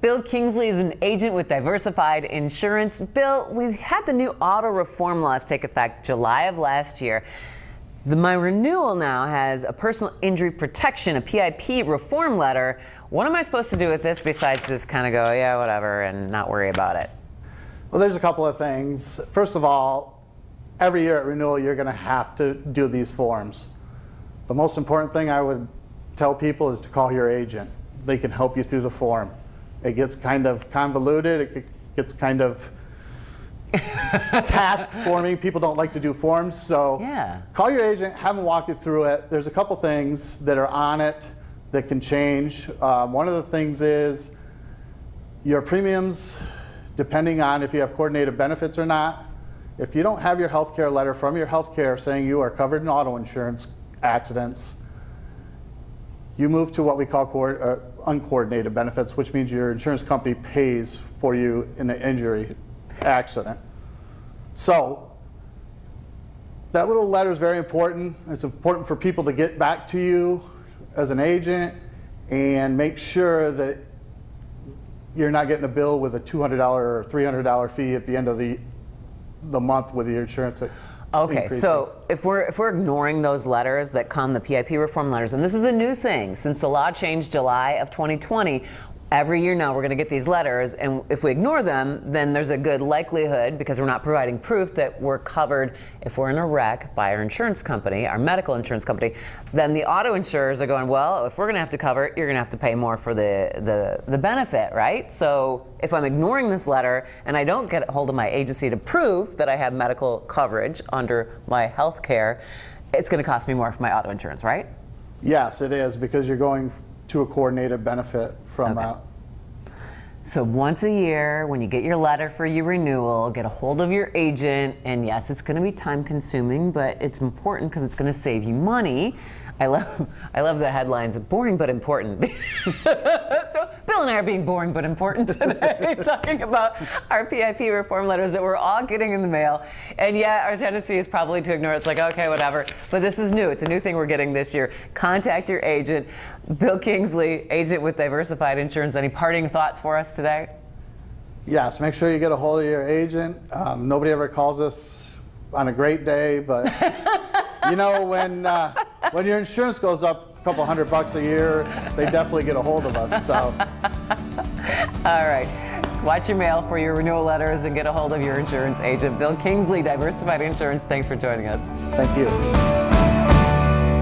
Bill Kingsley is an agent with Diversified Insurance. Bill, we had the new auto reform laws take effect July of last year. My renewal now has a personal injury protection, a PIP reform letter. What am I supposed to do with this besides just kind of go, yeah, whatever, and not worry about it? Well, there's a couple of things. First of all, every year at renewal, you're going to have to do these forms. The most important thing I would tell people is to call your agent. They can help you through the form. It gets kind of convoluted. It gets kind of task forming. People don't like to do forms, so call your agent, have them walk you through it. There's a couple things that are on it that can change. One of the things is your premiums, depending on if you have coordinated benefits or not. If you don't have your health care letter from your health care saying you are covered in auto insurance accidents, you move to what we call uncoordinated benefits, which means your insurance company pays for you in an injury accident. So that little letter is very important. It's important for people to get back to you as an agent and make sure that you're not getting a bill with a $200 or $300 fee at the end of the month with your insurance. Okay, increasing. so if we're ignoring those letters that come, the PIP reform letters, and this is a new thing since the law changed July of 2020, every year now we're going to get these letters, and if we ignore them, then there's a good likelihood, because we're not providing proof that we're covered if we're in a wreck by our insurance company, our medical insurance company, then the auto insurers are going, well, if we're going to have to cover it, you're going to have to pay more for the benefit, right? So if I'm ignoring this letter and I don't get a hold of my agency to prove that I have medical coverage under my health care, it's going to cost me more for my auto insurance, right? Yes, it is, because you're going to a coordinated benefit from that. So once a year, when you get your letter for your renewal, get a hold of your agent, and yes, it's going to be time consuming, but it's important because it's going to save you money. I love the headlines, boring but important. So Bill and I are being boring but important today, talking about our PIP reform letters that we're all getting in the mail. And yeah, our tendency is probably to ignore it. It's like, okay, whatever. But this is new. It's a new thing we're getting this year. Contact your agent. Bill Kingsley, agent with Diversified Insurance. Any parting thoughts for us today? Yes, make sure you get a hold of your agent. Nobody ever calls us on a great day, but you know, when your insurance goes up a couple $100 a year, they definitely get a hold of us. So, all right, watch your mail for your renewal letters and get a hold of your insurance agent. Bill Kingsley, Diversified Insurance. Thanks for joining us. Thank you.